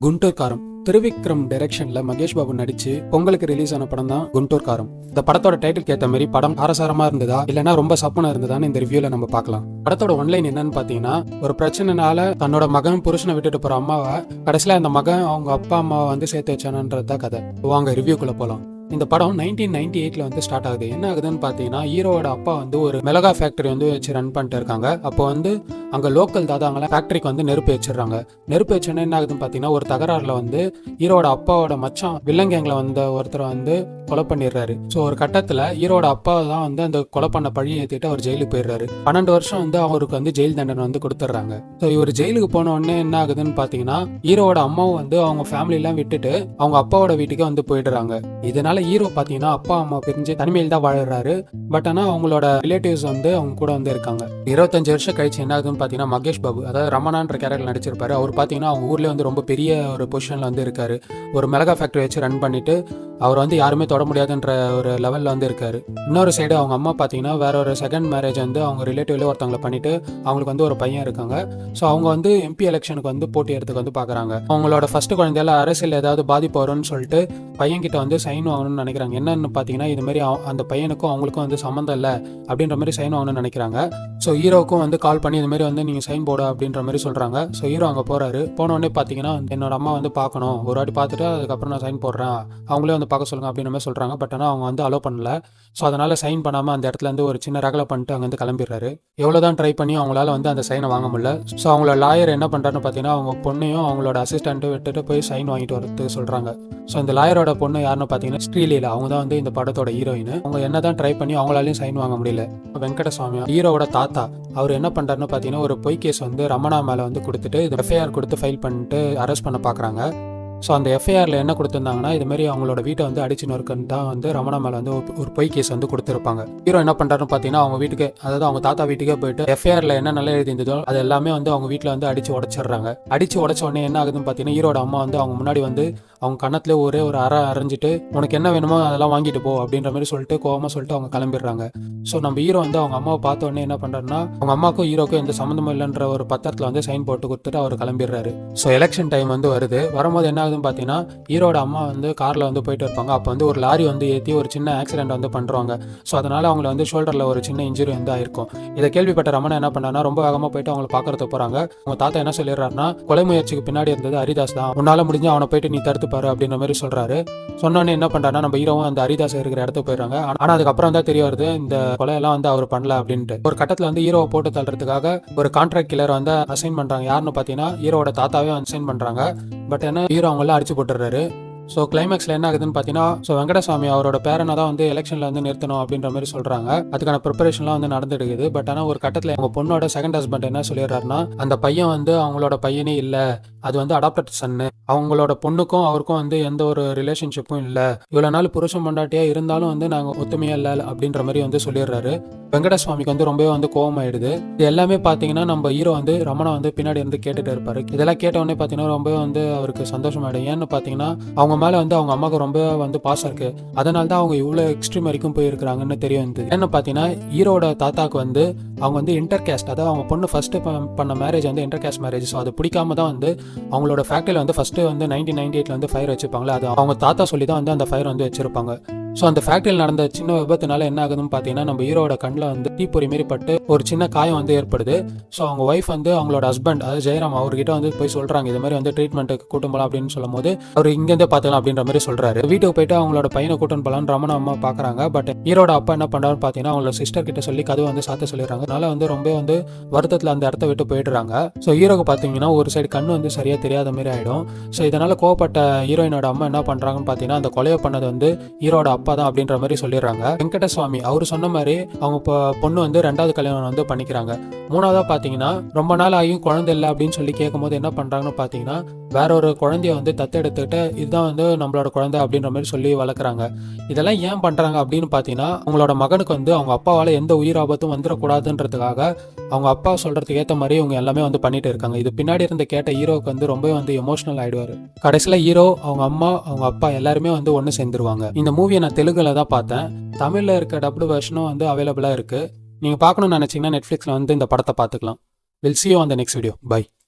குண்டூர் காரம் திருவிக்ரம் டைரக்ஷன்ல மகேஷ் பாபு நடிச்சு பொங்கலுக்கு ரிலீஸ் ஆன படம் தான் குண்டூர் காரம். இந்த படத்தோட டைட்டில் ஏற்ற மாதிரி படம் காரசாரமா இருந்ததா இல்லைன்னா ரொம்ப சப்பனா இருந்ததான்னு இந்த ரிவ்யூல நம்ம பார்க்கலாம். படத்தோட ஒன்லைன் என்னன்னு பாத்தீங்கன்னா, ஒரு பிரச்சனைனால தன்னோட மகன் புருஷனை விட்டுட்டு போற அம்மாவை கடைசியில அந்த மகன் அவங்க அப்பா அம்மாவை வந்து சேர்த்து வச்சானன்றதுதான் கதை. வாங்க ரிவ்யூக்குள்ள போலாம். இந்த படம் 1998 வந்து ஸ்டார்ட் ஆகுது. என்ன ஆகுதுன்னு பார்த்தீங்கன்னா, ஹீரோட அப்பா வந்து ஒரு மிளகா ஃபேக்டரி வந்து வச்சு ரன் பண்ணிட்டு இருக்காங்க. அப்போ வந்து அங்கே லோக்கல் தாதாங்கள ஃபேக்டரிக்கு வந்து நெருப்பு வச்சிடறாங்க. நெருப்பு வச்சோன்னா என்ன ஆகுதுன்னு பார்த்தீங்கன்னா, ஒரு தகராறுல வந்து ஹீரோட அப்பாவோட மச்சான் வில்லங்கேங்கில் வந்த ஒருத்தர் வந்து கொலை பண்ணிடுறாரு. ஸோ ஒரு கட்டத்தில் ஹீரோட அப்பா தான் வந்து அந்த கொலை பண்ண பழி ஏற்றிட்டு அவர் ஜெயிலுக்கு போயிடுறாரு. 12 வருஷம் வந்து அவருக்கு வந்து ஜெயில் தண்டனை வந்து கொடுத்துட்றாங்க. ஸோ இவர் ஜெயிலுக்கு போன உடனே என்ன ஆகுதுன்னு பார்த்தீங்கன்னா, ஹீரோட அம்மாவும் வந்து அவங்க ஃபேமிலியெல்லாம் விட்டுட்டு அவங்க அப்பாவோட வீட்டுக்கே வந்து போயிடுறாங்க. இதனால ஹீரோ பாத்தீங்கன்னா அப்பா அம்மா பிரிஞ்சு தனிமையில் தான் வாழறாரு. பட் ஆனா அவங்களோட ரிலேட்டிவ்ஸ் வந்து அவங்க கூட வந்து இருக்காங்க. 25 வருஷம் கழிச்சு என்ன ஆகுதுன்னு பாத்தீங்கன்னா, மகேஷ் பாபு அதாவது ரமணான்ற கேரக்டர் நடிச்சிருப்பாரு. அவர் பாத்தீங்கன்னா அவங்க ஊர்ல வந்து ரொம்ப பெரிய ஒரு பொசிஷன்ல வந்து இருக்காரு. ஒரு மிளகா ஃபேக்டரி வச்சு ரன் பண்ணிட்டு அவர் வந்து யாருமே தொட முடியாதுன்ற ஒரு லெவல்ல வந்து இருக்காரு. இன்னொரு சைடு அவங்க அம்மா பாத்தீங்கன்னா வேற ஒரு செகண்ட் மேரேஜ் வந்து அவங்க ரிலேட்டிவ்ல ஒருத்தவங்களை பண்ணிட்டு அவங்களுக்கு வந்து ஒரு பையன் இருக்காங்க. ஸோ அவங்க வந்து எம்பி எலெக்ஷனுக்கு வந்து போட்டியறதுக்கு வந்து பாக்குறாங்க. அவங்களோட ஃபர்ஸ்ட் குழந்தையில அரசியல் ஏதாவது பாதிப்பு வரும்னு சொல்லிட்டு பையன் கிட்ட வந்து சைன் வாங்கணும்னு நினைக்கிறாங்க. என்னன்னு பார்த்தீங்கன்னா, இது மாதிரி அந்த பையனுக்கும் அவங்களுக்கும் வந்து சம்மந்தம் இல்லை அப்படின்ற மாதிரி சைன் வாங்கணும்னு நினைக்கிறாங்க. ஸோ ஹீரோக்கும் வந்து கால் பண்ணி இது மாதிரி வந்து நீங்கள் சைன் போட அப்படின்ற மாதிரி சொல்கிறாங்க. ஸோ ஹீரோ அங்கே போகிறாரு. போனோடனே பார்த்தீங்கன்னா, என்னோட அம்மா வந்து பார்க்கணும், ஒரு வாட்டி பார்த்துட்டு அதுக்கப்புறம் நான் சைன் போடுறேன், அவங்களே வந்து பார்க்க சொல்லுங்க அப்படின்ற மாதிரி சொல்கிறாங்க. பட் ஆனால் அவங்க வந்து அலோவ் பண்ணல. ஸோ அதனால் சைன் பண்ணாமல் அந்த இடத்துல இருந்து ஒரு சின்ன ரகலை பண்ணிட்டு அங்கேருந்து கிளம்பிடுறாரு. எவ்வளோதான் ட்ரை பண்ணி அவங்களால வந்து அந்த சைனை வாங்க முடியல. ஸோ அவங்களோட லாயர் என்ன பண்ணுறாருன்னு பார்த்தீங்கன்னா, அவங்க பொண்ணையும் அவங்களோட அசிஸ்டண்ட்டும் விட்டுட்டு போய் சைன் வாங்கிட்டு வரது சொல்கிறாங்க. ஸோ இந்த லாயரோட பொண்ணு யாருன்னு பார்த்தீங்கன்னா ஸ்ரீலீலா. அவங்க தான் வந்து இந்த படத்தோட ஹீரோயின். அவங்க என்னதான் ட்ரை பண்ணி அவங்களாலையும் சைன் வாங்க முடியல. வெங்கடசாமி ஹீரோவோட தாத்தா அவர் என்ன பண்றாருன்னு பார்த்தீங்கன்னா, ஒரு பொய் கேஸ் வந்து ரமணா மேலே வந்து கொடுத்துட்டு எஃப்ஐஆர் கொடுத்து ஃபைல் பண்ணிட்டு அரெஸ்ட் பண்ண பார்க்குறாங்க. ஸோ அந்த எஃப்ஐஆரில் என்ன கொடுத்துருந்தாங்கன்னா, இதுமாரி அவங்களோட வீட்டை வந்து அடிச்சு நொறுக்குன்னு தான் வந்து ரமணா மேலே வந்து ஒரு பொய் கேஸ் வந்து கொடுத்துருப்பாங்க. ஹீரோ என்ன பண்ணுறாருன்னு பார்த்தீங்கன்னா, அவங்க வீட்டுக்கு அதாவது அவங்க தாத்தா வீட்டுக்கே போயிட்டு எஃப்ஐஆரில் என்ன நல்லா எழுதியிருந்ததோ அது எல்லாமே வந்து அவங்க வீட்டில் வந்து அடிச்சு உடச்சிடுறாங்க. அடிச்சு உடச்ச உடனே என்ன ஆகுதுன்னு பார்த்தீங்கன்னா, ஹீரோட அம்மா வந்து அவங்க முன்னாடி வந்து அவங்க கண்ணத்துல ஒரே ஒரு அரைஞ்சிட்டு உனக்கு என்ன வேணுமோ அதெல்லாம் வாங்கிட்டு போ அப்படின்ற மாதிரி சொல்லிட்டு கோவமா சொல்லிட்டு அவங்க கிளம்பிடுறாங்க. ஸோ நம்ம ஹீரோ வந்து அவங்க அம்மாவை பார்த்த உடனே என்ன பண்றாருன்னா, அவங்க அம்மாவுக்கும் ஹீரோக்கும் எந்த சம்மந்தமும் இல்லைன்ற ஒரு பத்திரத்தில் வந்து சைன் போட்டு கொடுத்துட்டு அவர் கிளம்பிடுறாரு. ஸோ எலெக்ஷன் டைம் வந்து வருது. வரும்போது என்ன ஆகுதுன்னு பார்த்தீங்கன்னா, ஹீரோட அம்மா வந்து கார்ல வந்து போயிட்டு இருப்பாங்க. அப்போ வந்து ஒரு லாரி வந்து ஏற்றி ஒரு சின்ன ஆக்சிடென்ட் வந்து பண்றாங்க. ஸோ அதனால அவங்களை வந்து ஷோல்டர்ல ஒரு சின்ன இன்ஜுரி வந்து ஆயிருக்கும். இதை கேள்விப்பட்ட ரமணா என்ன பண்ணாருன்னா, ரொம்ப வேகமா போயிட்டு அவங்களை பார்க்கறது போறாங்க. அவங்க தாத்தா என்ன சொல்லிடுறாருன்னா, கொலை முயற்சிக்கு பின்னாடி இருந்தது ஹரிதாஸ் தான், உன்னால முடிஞ்சு அவனை போயிட்டு நீ தடுத்து பாரு அப்படின்ற மாதிரி சொல்றாரு. சொன்னோன்னே என்ன பண்றாருன்னா, நம்ம ஹீரோவும் அந்த ஹரிதாஸ் இருக்கிற இடத்துக்கு போயிடுறாங்க. ஆனா அதுக்கப்புறம் தான் தெரிய வருது இந்த கொலையெல்லாம் வந்து அவர் பண்ணல அப்படின்ட்டு. ஒரு கட்டத்துல வந்து ஹீரோவை போட்டு தள்ளுறதுக்காக ஒரு கான்ட்ராக்ட் கில்லர் வந்து அசைன் பண்றாங்க. யாருன்னு பாத்தீங்கன்னா, ஹீரோட தாத்தாவே அசைன் பண்றாங்க. பட் என்ன ஹீரோ அவங்கள அடிச்சு போட்டுறாரு. ஸோ கிளைமேக்ஸில் என்ன ஆகுதுன்னு பார்த்தீங்கன்னா, ஸோ வெங்கடசாமி அவரோட பேரனை தான் வந்து எலெக்ஷனில் வந்து நிறுத்தணும் அப்படின்ற மாதிரி சொல்கிறாங்க. அதுக்கான ப்ரிப்பரேஷன்லாம் வந்து நடந்துடுது. பட் ஆனால் ஒரு கட்டத்தில் அவங்க பொண்ணோட செகண்ட் ஹஸ்பண்ட் என்ன சொல்லிடுறாருன்னா, அந்த பையன் வந்து அவங்களோட பையனே இல்லை, அது வந்து அடாப்டட் சன்னு, அவங்களோட பொண்ணுக்கும் அவருக்கும் வந்து எந்த ஒரு ரிலேஷன்ஷிப்பும் இல்லை, இவ்வளோ நாள் புருஷன் பொண்டாட்டியா இருந்தாலும் வந்து நாங்கள் ஒத்துமையா இல்லை அப்படின்ற மாதிரி வந்து சொல்லிடுறாரு. வெங்கடசுவாமிக்கு வந்து ரொம்பவே வந்து கோவம் ஆயிடுது. இது எல்லாமே பார்த்தீங்கன்னா நம்ம ஹீரோ வந்து ரமணா வந்து பின்னாடி இருந்து கேட்டுட்டு இருப்பாரு. இதெல்லாம் கேட்டவுடனே பார்த்தீங்கன்னா ரொம்பவே வந்து அவருக்கு சந்தோஷமாயிடும். ஏன்னு பார்த்தீங்கன்னா, அவங்க மேலே வந்து அவங்க அம்மாவுக்கு ரொம்ப வந்து பாசம் இருக்கு. அதனால தான் அவங்க இவ்வளோ எக்ஸ்ட்ரீம் வரைக்கும் போயிருக்கிறாங்கன்னு தெரிய வந்து. ஏன்னு பார்த்தீங்கன்னா, ஹீரோட தாத்தாக்கு வந்து அவங்க வந்து இன்டர் கேஸ்ட், அதாவது அவங்க பொண்ணு ஃபர்ஸ்ட் பண்ண மேரேஜ் வந்து இன்டர் கேஸ்ட் மேரேஜ். ஸோ அது பிடிக்காம தான் வந்து அவங்களோட ஃபேக்டரியில் வந்து ஃபர்ஸ்ட் வந்து 1998 வந்து ஃபயர் வச்சுப்பாங்களே, அது அவங்க தாத்தா சொல்லி தான் வந்து அந்த ஃபயர் வந்து வச்சிருப்பாங்க. ஸோ அந்த ஃபேக்டரியில் நடந்த சின்ன விபத்துனால என்ன ஆகுதுன்னு பார்த்தீங்கன்னா, நம்ம ஹீரோட கண்ணில் வந்து தீப்பொறி மாரி பட்டு ஒரு சின்ன காயம் வந்து ஏற்படுது. ஸோ அவங்க ஒய்ஃப் வந்து அவங்களோட ஹஸ்பண்ட் அதாவது ஜெயராம் அவர்கிட்ட வந்து போய் சொல்றாங்க, இது மாதிரி வந்து ட்ரீட்மெண்ட்டுக்கு கூட்டம் போகலாம் அப்படின்னு சொல்லும் போது அவர் இங்கேருந்தே பார்த்துக்கலாம் அப்படின்ற மாதிரி சொல்றாரு. வீட்டுக்கு போயிட்டு அவங்களோட பையனை கூட்டம் போகலான்னு ரமணா அம்மா பார்க்குறாங்க. பட் ஹீரோட அப்பா என்ன பண்ணுறாருன்னு பார்த்தீங்கன்னா, அவங்களோட சிஸ்டர் கிட்ட சொல்லி கதவை வந்து சாத்த சொல்லிடுறாங்க. அதனால வந்து ரொம்ப வந்து வருத்தத்தில் அந்த இடத்த விட்டு போயிடுறாங்க. ஸோ ஹீரோக்கு பார்த்தீங்கன்னா ஒரு சைடு கண்ணு வந்து சரியா தெரியாத மாதிரி ஆயிடும். ஸோ இதனால கோவப்பட்ட ஹீரோயினோட அம்மா என்ன பண்றாங்கன்னு பார்த்தீங்கன்னா, அந்த கொலையை பண்ணது வந்து ஹீரோட அப்பா தான் அப்படின்ற மாதிரி சொல்லிடுறாங்க. வெங்கடசுவாமி அவர் சொன்ன மாதிரி அவங்க பொண்ணு வந்து 2வது கல்யாணம் வந்து பண்ணிக்கிறாங்க. 3வதா பார்த்தீங்கன்னா, ரொம்ப நாள் ஆகியும் குழந்தை இல்லை அப்படின்னு சொல்லி கேட்கும்போது என்ன பண்றாங்கன்னு பார்த்தீங்கன்னா, வேற ஒரு குழந்தைய வந்து தத்தெடுத்துக்கிட்டு இதுதான் வந்து நம்மளோட குழந்தை அப்படின்ற மாதிரி சொல்லி வளர்க்குறாங்க. இதெல்லாம் ஏன் பண்றாங்க அப்படின்னு பார்த்தீங்கன்னா, அவங்களோட மகனுக்கு வந்து அவங்க அப்பாவால் எந்த உயிர் ஆபத்தும் வந்துடக்கூடாதுன்றதுக்காக அவங்க அப்பா சொல்றதுக்கு ஏற்ற மாதிரி இவங்க எல்லாமே வந்து பண்ணிட்டு இருக்காங்க. இது பின்னாடி இருந்து கேட்ட ஹீரோவுக்கு வந்து ரொம்ப வந்து எமோஷனல் ஆயிடுவாரு. கடைசியில் ஹீரோ அவங்க அம்மா அவங்க அப்பா எல்லாருமே வந்து ஒன்று சேர்ந்துருவாங்க. இந்த மூவியை நான் தெலுங்குல தான் பார்த்தேன். தமிழ்ல இருக்க டப்டு வெர்ஷனும் வந்து அவைலபிளா இருக்கு. நீங்க பார்க்கணும்னு நினைச்சீங்கன்னா நெட்ஃபிளிக்ஸ்ல வந்து இந்த படத்தை பார்த்துக்கலாம். We'll see you on the next video. Bye.